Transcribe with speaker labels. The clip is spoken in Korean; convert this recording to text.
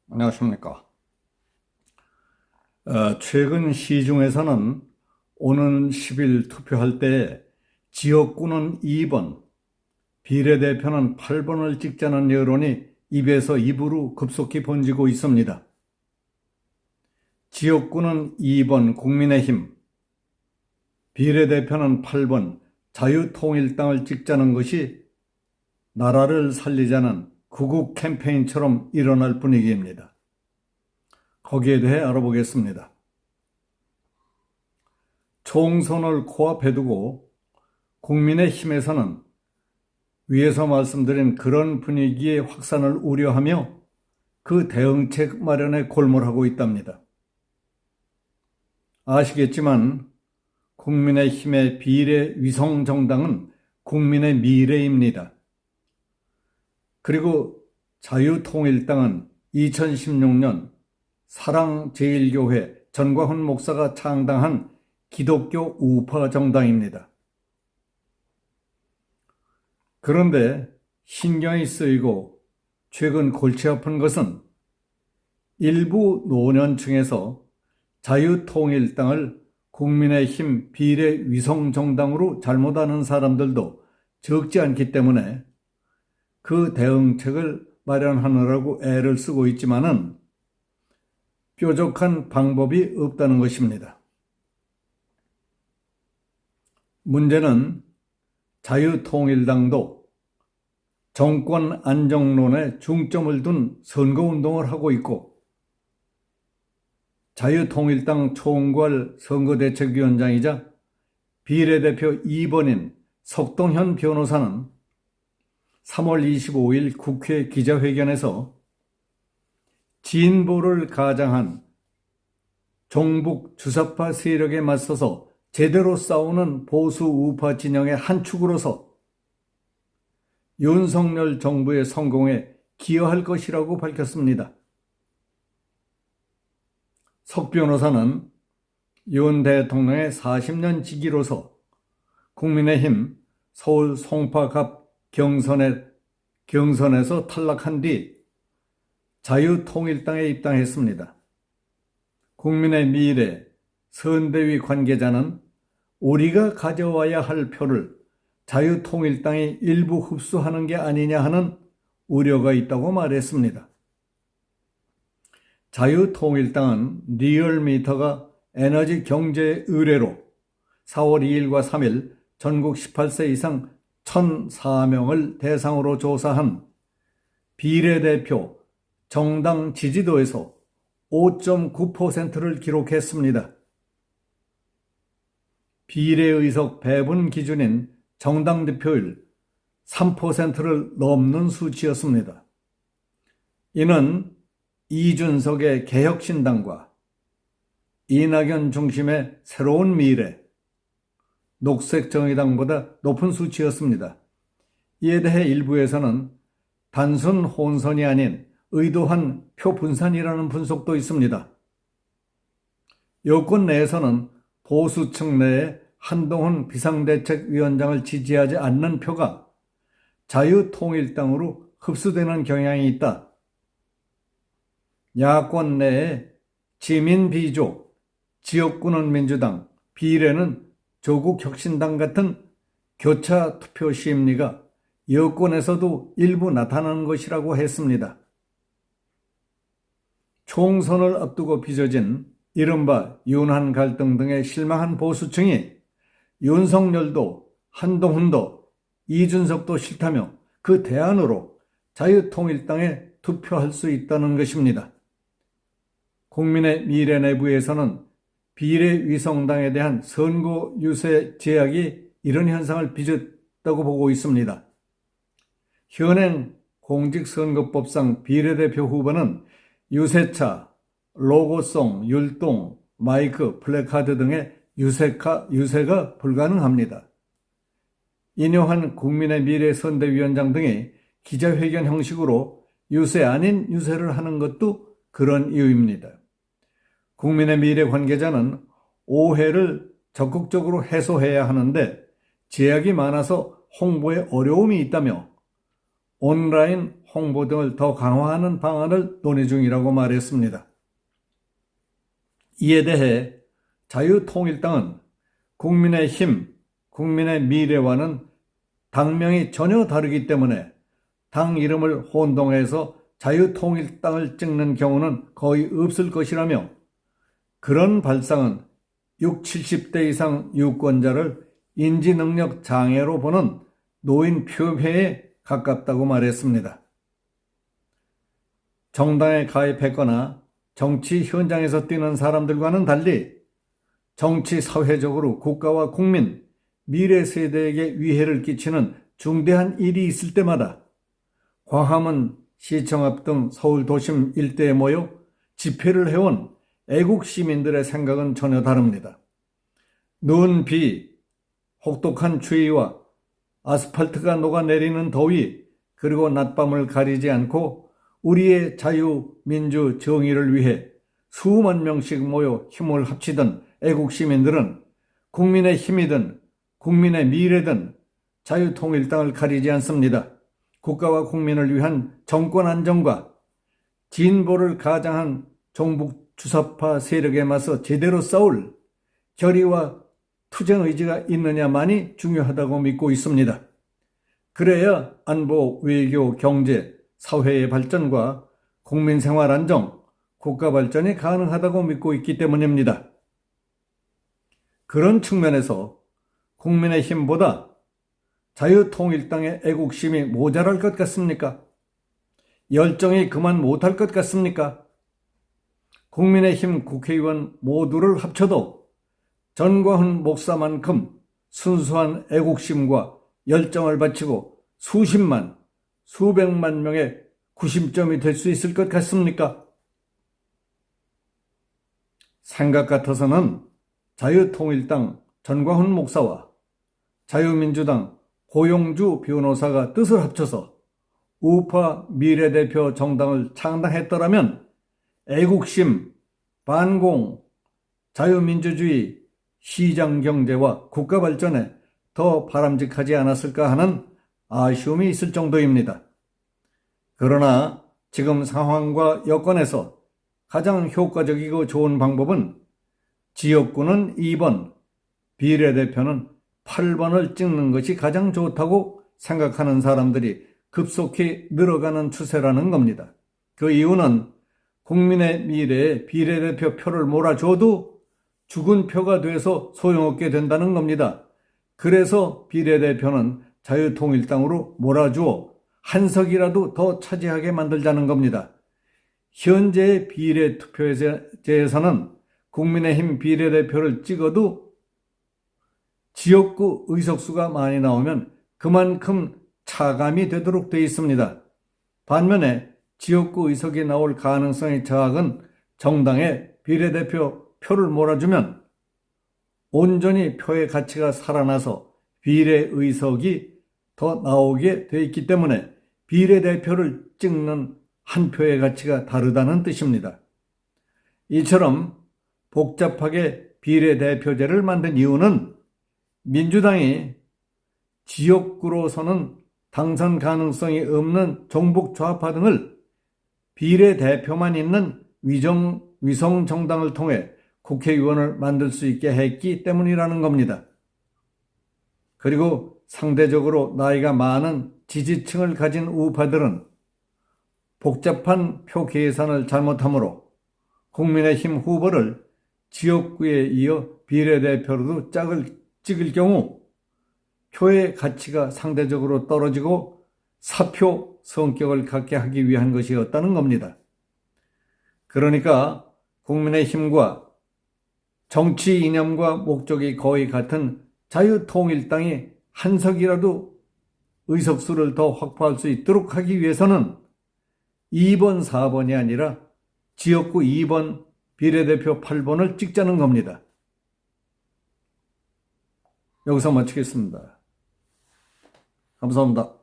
Speaker 1: 안녕하십니까. 최근 시중에서는 오는 10일 투표할 때 지역구는 2번, 비례대표는 8번을 찍자는 여론이 입에서 입으로 급속히 번지고 있습니다. 지역구는 2번 국민의힘, 비례대표는 8번 자유통일당을 찍자는 것이 나라를 살리자는 구국 캠페인처럼 일어날 분위기입니다. 거기에 대해 알아보겠습니다. 총선을 코앞에 두고 국민의힘에서는 위에서 말씀드린 그런 분위기의 확산을 우려하며 그 대응책 마련에 골몰하고 있답니다. 아시겠지만 국민의힘의 비례 위성정당은 국민의 미래입니다. 그리고 자유통일당은 2016년 사랑제일교회 전광훈 목사가 창당한 기독교 우파 정당입니다. 그런데 신경이 쓰이고 최근 골치 아픈 것은 일부 노년층에서 자유통일당을 국민의힘 비례 위성정당으로 잘못 아는 사람들도 적지 않기 때문에 그 대응책을 마련하느라고 애를 쓰고 있지만은 뾰족한 방법이 없다는 것입니다. 문제는 자유통일당도 정권 안정론에 중점을 둔 선거운동을 하고 있고 자유통일당 총괄 선거대책위원장이자 비례대표 2번인 석동현 변호사는 3월 25일 국회 기자회견에서 진보를 가장한 종북 주사파 세력에 맞서서 제대로 싸우는 보수 우파 진영의 한 축으로서 윤석열 정부의 성공에 기여할 것이라고 밝혔습니다. 석 변호사는 윤 대통령의 40년 지기로서 국민의힘 서울 송파갑 경선에서 탈락한 뒤 자유통일당에 입당했습니다. 국민의 미래 선대위 관계자는 우리가 가져와야 할 표를 자유통일당이 일부 흡수하는 게 아니냐 하는 우려가 있다고 말했습니다. 자유통일당은 리얼미터가 에너지 경제 의뢰로 4월 2일과 3일 전국 18세 이상 1,004명을 대상으로 조사한 비례대표 정당 지지도에서 5.9%를 기록했습니다. 비례의석 배분 기준인 정당 득표율 3%를 넘는 수치였습니다. 이는 이준석의 개혁신당과 이낙연 중심의 새로운 미래, 녹색정의당보다 높은 수치였습니다. 이에 대해 일부에서는 단순 혼선이 아닌 의도한 표 분산이라는 분석도 있습니다. 여권 내에서는 보수층 내에 한동훈 비상대책위원장을 지지하지 않는 표가 자유통일당으로 흡수되는 경향이 있다. 야권 내에 지민비조, 지역구는 민주당, 비례는 조국혁신당 같은 교차 투표 심리가 여권에서도 일부 나타나는 것이라고 했습니다. 총선을 앞두고 빚어진 이른바 윤한 갈등 등에 실망한 보수층이 윤석열도 한동훈도 이준석도 싫다며 그 대안으로 자유통일당에 투표할 수 있다는 것입니다. 국민의 미래 내부에서는 비례위성당에 대한 선거 유세 제약이 이런 현상을 빚었다고 보고 있습니다. 현행 공직선거법상 비례대표 후보는 유세차, 로고송, 율동, 마이크, 플래카드 등의 유세가 불가능합니다. 인요한 국민의 미래 선대위원장 등이 기자회견 형식으로 유세 아닌 유세를 하는 것도 그런 이유입니다. 국민의 미래 관계자는 오해를 적극적으로 해소해야 하는데 제약이 많아서 홍보에 어려움이 있다며 온라인 홍보 등을 더 강화하는 방안을 논의 중이라고 말했습니다. 이에 대해 자유통일당은 국민의힘, 국민의 미래와는 당명이 전혀 다르기 때문에 당 이름을 혼동해서 자유통일당을 찍는 경우는 거의 없을 것이라며 그런 발상은 60, 70대 이상 유권자를 인지능력 장애로 보는 노인 표회에 가깝다고 말했습니다. 정당에 가입했거나 정치 현장에서 뛰는 사람들과는 달리 정치 사회적으로 국가와 국민, 미래 세대에게 위해를 끼치는 중대한 일이 있을 때마다 광화문, 시청 앞 등 서울 도심 일대에 모여 집회를 해온 애국 시민들의 생각은 전혀 다릅니다. 눈, 비, 혹독한 추위와 아스팔트가 녹아내리는 더위, 그리고 낮밤을 가리지 않고 우리의 자유, 민주, 정의를 위해 수만 명씩 모여 힘을 합치던 애국 시민들은 국민의 힘이든 국민의 미래든 자유통일당을 가리지 않습니다. 국가와 국민을 위한 정권 안정과 진보를 가장한 종북 주사파 세력에 맞서 제대로 싸울 결의와 투쟁 의지가 있느냐만이 중요하다고 믿고 있습니다. 그래야 안보, 외교, 경제, 사회의 발전과 국민 생활 안정, 국가 발전이 가능하다고 믿고 있기 때문입니다. 그런 측면에서 국민의힘보다 자유통일당의 애국심이 모자랄 것 같습니까? 열정이 그만 못할 것 같습니까? 국민의힘 국회의원 모두를 합쳐도 전광훈 목사만큼 순수한 애국심과 열정을 바치고 수십만, 수백만 명의 구심점이 될 수 있을 것 같습니까? 생각 같아서는 자유통일당 전광훈 목사와 자유민주당 고용주 변호사가 뜻을 합쳐서 우파 미래대표 정당을 창당했더라면 애국심, 반공, 자유민주주의, 시장경제와 국가발전에 더 바람직하지 않았을까 하는 아쉬움이 있을 정도입니다. 그러나 지금 상황과 여건에서 가장 효과적이고 좋은 방법은 지역구는 2번, 비례대표는 8번을 찍는 것이 가장 좋다고 생각하는 사람들이 급속히 늘어가는 추세라는 겁니다. 그 이유는 국민의 미래에 비례대표 표를 몰아줘도 죽은 표가 돼서 소용없게 된다는 겁니다. 그래서 비례대표는 자유통일당으로 몰아주어 한 석이라도 더 차지하게 만들자는 겁니다. 현재의 비례투표제에서는 국민의힘 비례대표를 찍어도 지역구 의석수가 많이 나오면 그만큼 차감이 되도록 되어 있습니다. 반면에 지역구 의석이 나올 가능성이 작은 정당의 비례대표 표를 몰아주면 온전히 표의 가치가 살아나서 비례의석이 더 나오게 되어 있기 때문에 비례대표를 찍는 한 표의 가치가 다르다는 뜻입니다. 이처럼 복잡하게 비례대표제를 만든 이유는 민주당이 지역구로서는 당선 가능성이 없는 종북 좌파 등을 비례대표만 있는 위성 정당을 통해 국회의원을 만들 수 있게 했기 때문이라는 겁니다. 그리고 상대적으로 나이가 많은 지지층을 가진 우파들은 복잡한 표 계산을 잘못하므로 국민의힘 후보를 지역구에 이어 비례대표로도 찍을 경우 표의 가치가 상대적으로 떨어지고 사표 성격을 갖게 하기 위한 것이었다는 겁니다. 그러니까 국민의힘과 정치 이념과 목적이 거의 같은 자유통일당이 한 석이라도 의석수를 더 확보할 수 있도록 하기 위해서는 2번, 4번이 아니라 지역구 2번, 비례대표 8번을 찍자는 겁니다. 여기서 마치겠습니다. 감사합니다.